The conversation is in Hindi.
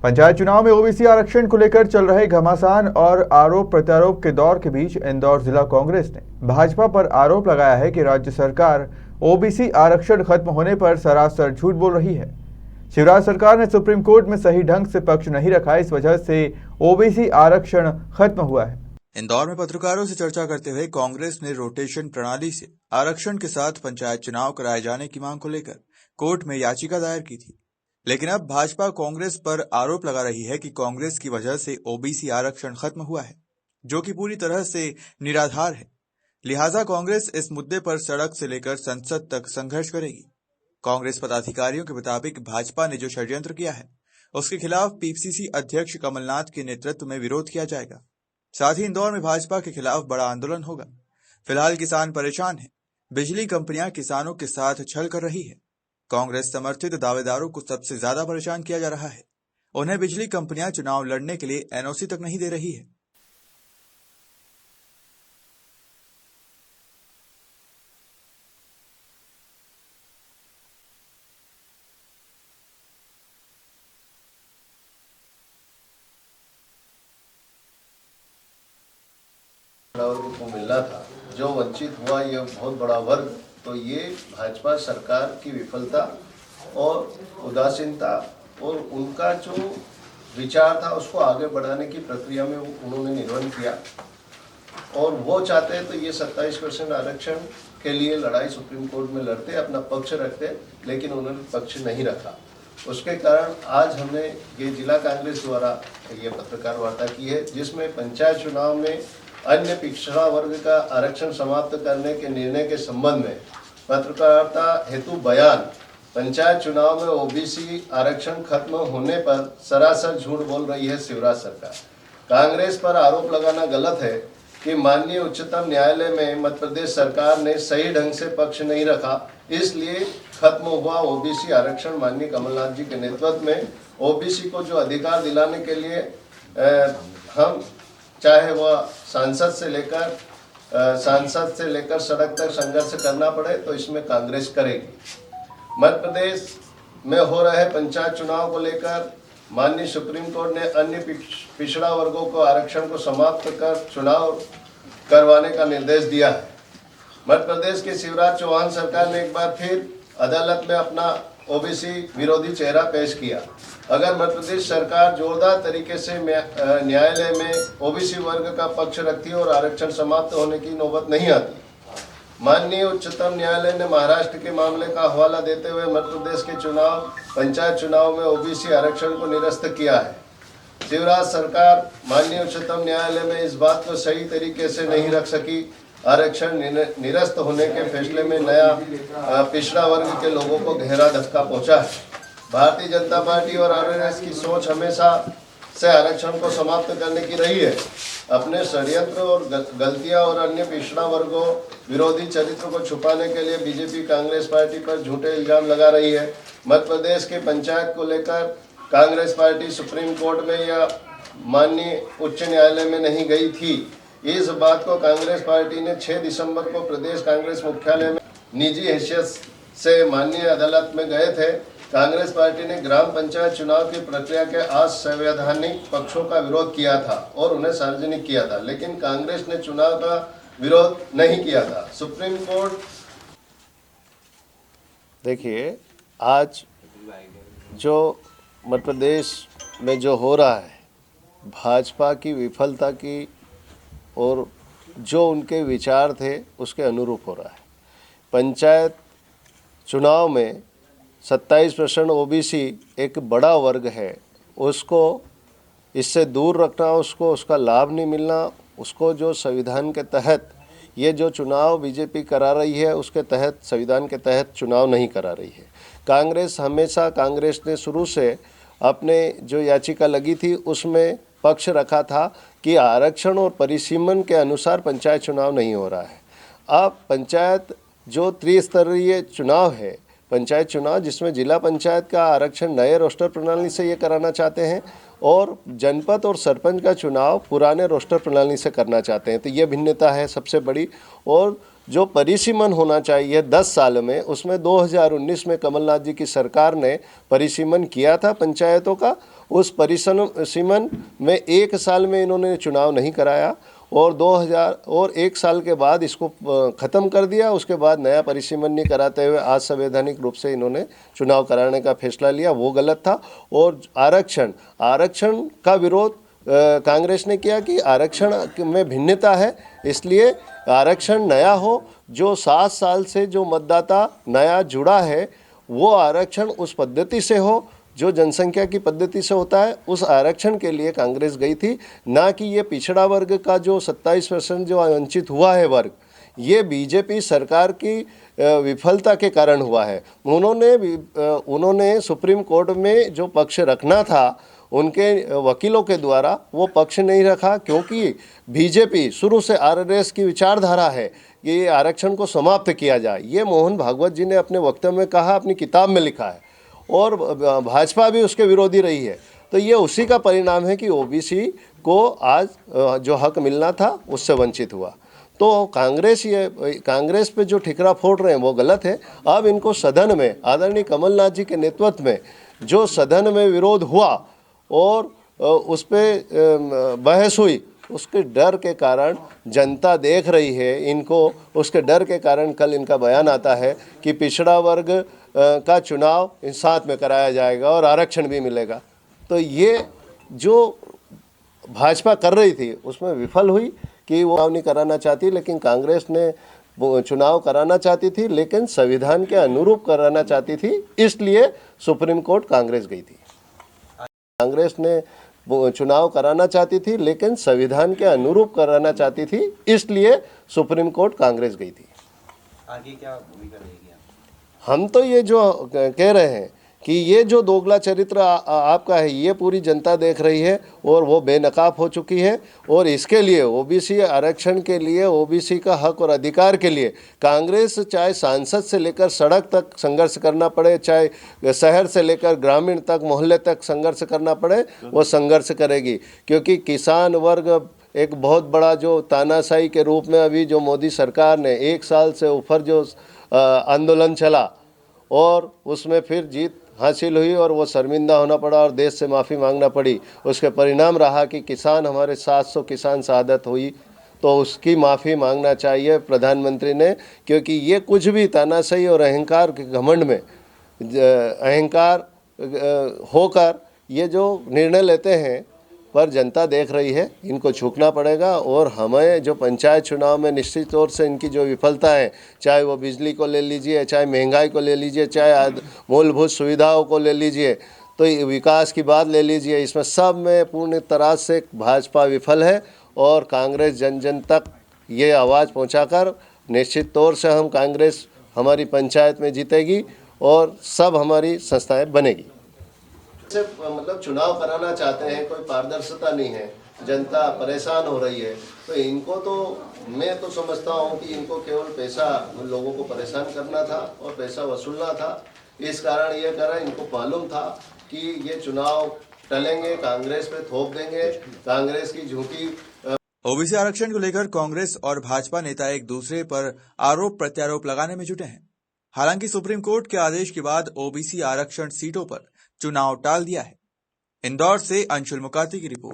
पंचायत चुनाव में ओबीसी आरक्षण को लेकर चल रहे घमासान और आरोप प्रत्यारोप के दौर के बीच इंदौर जिला कांग्रेस ने भाजपा पर आरोप लगाया है कि राज्य सरकार ओबीसी आरक्षण खत्म होने पर सरासर झूठ बोल रही है। शिवराज सरकार ने सुप्रीम कोर्ट में सही ढंग से पक्ष नहीं रखा, इस वजह से ओबीसी आरक्षण खत्म हुआ है। इंदौर में पत्रकारों से चर्चा करते हुए कांग्रेस ने रोटेशन प्रणाली से आरक्षण के साथ पंचायत चुनाव कराए जाने की मांग को लेकर कोर्ट में याचिका दायर की थी, लेकिन अब भाजपा कांग्रेस पर आरोप लगा रही है कि कांग्रेस की वजह से ओबीसी आरक्षण खत्म हुआ है, जो कि पूरी तरह से निराधार है। लिहाजा कांग्रेस इस मुद्दे पर सड़क से लेकर संसद तक संघर्ष करेगी। कांग्रेस पदाधिकारियों के मुताबिक भाजपा ने जो षड्यंत्र किया है, उसके खिलाफ पीसीसी अध्यक्ष कमलनाथ के नेतृत्व में विरोध किया जाएगा। साथ ही इंदौर में भाजपा के खिलाफ बड़ा आंदोलन होगा। फिलहाल किसान परेशान हैं। बिजली कंपनियां किसानों के साथ छल कर रही है। कांग्रेस समर्थित दावेदारों को सबसे ज्यादा परेशान किया जा रहा है। उन्हें बिजली कंपनियां चुनाव लड़ने के लिए एनओसी तक नहीं दे रही है। वर्ग को मिलना था, जो वंचित हुआ यह बहुत बड़ा वर्ग, तो ये भाजपा सरकार की विफलता और उदासीनता और उनका जो विचार था उसको आगे बढ़ाने की प्रक्रिया में उन्होंने निर्वहन किया। और वो चाहते हैं तो ये 27% आरक्षण के लिए लड़ाई सुप्रीम कोर्ट में लड़ते, अपना पक्ष रखते, लेकिन उन्होंने पक्ष नहीं रखा। उसके कारण आज हमने ये जिला कांग्रेस द्वारा ये पत्रकार वार्ता की है, जिसमें पंचायत चुनाव में अन्य पिछड़ा वर्ग का आरक्षण समाप्त करने के निर्णय के संबंध में पत्रकारिता हेतु बयान, पंचायत चुनाव में ओबीसी आरक्षण खत्म होने पर सरासर झूठ बोल रही है शिवराज सरकार। कांग्रेस पर आरोप लगाना गलत है कि माननीय उच्चतम न्यायालय में मध्य प्रदेश सरकार ने सही ढंग से पक्ष नहीं रखा, इसलिए खत्म हुआ ओबीसी आरक्षण। माननीय कमलनाथ जी के नेतृत्व में ओबीसी को जो अधिकार दिलाने के लिए हम चाहे वह सांसद से लेकर सड़क तक संघर्ष करना पड़े, तो इसमें कांग्रेस करेगी। मध्य प्रदेश में हो रहे पंचायत चुनाव को लेकर माननीय सुप्रीम कोर्ट ने अन्य पिछड़ा वर्गों को आरक्षण को समाप्त कर चुनाव करवाने का निर्देश दिया है। मध्य प्रदेश के शिवराज चौहान सरकार ने एक बार फिर अदालत में अपना ओबीसी विरोधी चेहरा पेश किया। अगर मध्य प्रदेश सरकार जोरदार तरीके से न्यायालय में ओबीसी वर्ग का पक्ष रखती और आरक्षण समाप्त होने की नौबत नहीं आती। माननीय उच्चतम न्यायालय ने महाराष्ट्र के मामले का हवाला देते हुए मध्य प्रदेश के पंचायत चुनाव में ओबीसी आरक्षण को निरस्त किया है। शिवराज सरकार माननीय उच्चतम न्यायालय में इस बात को सही तरीके से नहीं रख सकी। आरक्षण निरस्त होने के फैसले में नया पिछड़ा वर्ग के लोगों को गहरा धक्का पहुंचा है। भारतीय जनता पार्टी और आरएसएस की सोच हमेशा से आरक्षण को समाप्त करने की रही है। अपने षड्यंत्र और गलतियां और अन्य पिछड़ा वर्गों विरोधी चरित्र को छुपाने के लिए बीजेपी कांग्रेस पार्टी पर झूठे इल्जाम लगा रही है। मध्य प्रदेश के पंचायत को लेकर कांग्रेस पार्टी सुप्रीम कोर्ट में या माननीय उच्च न्यायालय में नहीं गई थी। इस बात को कांग्रेस पार्टी ने 6 दिसंबर को प्रदेश कांग्रेस मुख्यालय में निजी हैसियत से माननीय अदालत में गए थे। कांग्रेस पार्टी ने ग्राम पंचायत चुनाव की प्रक्रिया के असंवैधानिक पक्षों का विरोध किया था और उन्हें सार्वजनिक किया था, लेकिन कांग्रेस ने चुनाव का विरोध नहीं किया था। सुप्रीम कोर्ट देखिए, आज जो मध्य प्रदेश में जो हो रहा है, भाजपा की विफलता की और जो उनके विचार थे उसके अनुरूप हो रहा है। पंचायत चुनाव में 27% ओबीसी एक बड़ा वर्ग है, उसको इससे दूर रखना, उसको उसका लाभ नहीं मिलना, उसको जो संविधान के तहत ये जो चुनाव बीजेपी करा रही है उसके तहत, संविधान के तहत चुनाव नहीं करा रही है। कांग्रेस ने शुरू से अपने जो याचिका लगी थी उसमें पक्ष रखा था कि आरक्षण और परिसीमन के अनुसार पंचायत चुनाव नहीं हो रहा है। अब पंचायत जो त्रिस्तरीय चुनाव है, पंचायत चुनाव जिसमें जिला पंचायत का आरक्षण नए रोस्टर प्रणाली से ये कराना चाहते हैं और जनपद और सरपंच का चुनाव पुराने रोस्टर प्रणाली से करना चाहते हैं। तो ये भिन्नता है सबसे बड़ी। और जो परिसीमन होना चाहिए 10 साल में, उसमें 2019 में कमलनाथ जी की सरकार ने परिसीमन किया था पंचायतों का। उस परिसीमन में 1 साल में इन्होंने चुनाव नहीं कराया और 1 साल के बाद इसको ख़त्म कर दिया। उसके बाद नया परिसीमन नहीं कराते हुए आज संवैधानिक रूप से इन्होंने चुनाव कराने का फैसला लिया, वो गलत था। और आरक्षण का विरोध कांग्रेस ने किया कि आरक्षण में भिन्नता है, इसलिए आरक्षण नया हो। जो 7 साल से जो मतदाता नया जुड़ा है वो आरक्षण उस पद्धति से हो जो जनसंख्या की पद्धति से होता है, उस आरक्षण के लिए कांग्रेस गई थी। ना कि ये पिछड़ा वर्ग का जो 27% जो वंचित हुआ है वर्ग, ये बीजेपी सरकार की विफलता के कारण हुआ है। उन्होंने सुप्रीम कोर्ट में जो पक्ष रखना था उनके वकीलों के द्वारा वो पक्ष नहीं रखा, क्योंकि बीजेपी शुरू से आरएसएस की विचारधारा है कि आरक्षण को समाप्त किया जाए। ये मोहन भागवत जी ने अपने वक्तव्य में कहा, अपनी किताब में लिखा है, और भाजपा भी उसके विरोधी रही है। तो ये उसी का परिणाम है कि ओबीसी को आज जो हक मिलना था उससे वंचित हुआ। तो कांग्रेस पे जो ठिकरा फोड़ रहे हैं वो गलत है। अब इनको सदन में आदरणीय कमलनाथ जी के नेतृत्व में जो सदन में विरोध हुआ और उस पर बहस हुई, उसके डर के कारण जनता देख रही है इनको, उसके डर के कारण कल इनका बयान आता है कि पिछड़ा वर्ग का चुनाव इन साथ में कराया जाएगा और आरक्षण भी मिलेगा। तो ये जो भाजपा कर रही थी उसमें विफल हुई कि वो नहीं कराना चाहती, लेकिन कांग्रेस ने चुनाव कराना चाहती थी, लेकिन संविधान के अनुरूप कराना चाहती थी, इसलिए सुप्रीम कोर्ट कांग्रेस गई थी। कांग्रेस ने चुनाव कराना चाहती थी, लेकिन संविधान के अनुरूप कराना चाहती थी, इसलिए सुप्रीम कोर्ट कांग्रेस गई थी। आगे क्या भूमिका रहेगी? हम तो ये जो कह रहे हैं कि ये जो दोगला चरित्र आपका है, ये पूरी जनता देख रही है और वो बेनकाब हो चुकी है। और इसके लिए ओबीसी आरक्षण के लिए, ओबीसी का हक और अधिकार के लिए कांग्रेस चाहे सांसद से लेकर सड़क तक संघर्ष करना पड़े, चाहे शहर से लेकर ग्रामीण तक, मोहल्ले तक संघर्ष करना पड़े, वो संघर्ष करेगी। क्योंकि किसान वर्ग एक बहुत बड़ा जो तानाशाही के रूप में अभी जो मोदी सरकार ने 1 साल से ऊपर जो आंदोलन चला और उसमें फिर जीत हासिल हुई और वो शर्मिंदा होना पड़ा और देश से माफ़ी मांगना पड़ी। उसके परिणाम रहा कि किसान, हमारे 700 किसान शहादत हुई, तो उसकी माफ़ी मांगना चाहिए प्रधानमंत्री ने। क्योंकि ये कुछ भी तानाशाही और अहंकार के घमंड में अहंकार होकर ये जो निर्णय लेते हैं, पर जनता देख रही है, इनको झुकना पड़ेगा। और हमें जो पंचायत चुनाव में निश्चित तौर से इनकी जो विफलता है, चाहे वो बिजली को ले लीजिए, चाहे महंगाई को ले लीजिए, चाहे मूलभूत सुविधाओं को ले लीजिए, तो विकास की बात ले लीजिए, इसमें सब में पूर्ण तरह से भाजपा विफल है। और कांग्रेस जन जन तक ये आवाज़ पहुंचाकर निश्चित तौर से हम कांग्रेस हमारी पंचायत में जीतेगी और सब हमारी संस्थाएं बनेगी। मतलब चुनाव कराना चाहते हैं, कोई पारदर्शिता नहीं है, जनता परेशान हो रही है। तो इनको तो मैं तो समझता हूँ कि इनको केवल पैसा, लोगों को परेशान करना था और पैसा वसूलना था। इस कारण ये करा, इनको मालूम था कि ये चुनाव टलेंगे, कांग्रेस पे थोप देंगे, कांग्रेस की झूठी। ओबीसी आरक्षण को लेकर कांग्रेस और भाजपा नेता एक दूसरे पर आरोप प्रत्यारोप लगाने में जुटे हैं। हालांकि सुप्रीम कोर्ट के आदेश के बाद ओबीसी आरक्षण सीटों पर चुनाव टाल दिया है। इंदौर से अंशुल मुकाती की रिपोर्ट।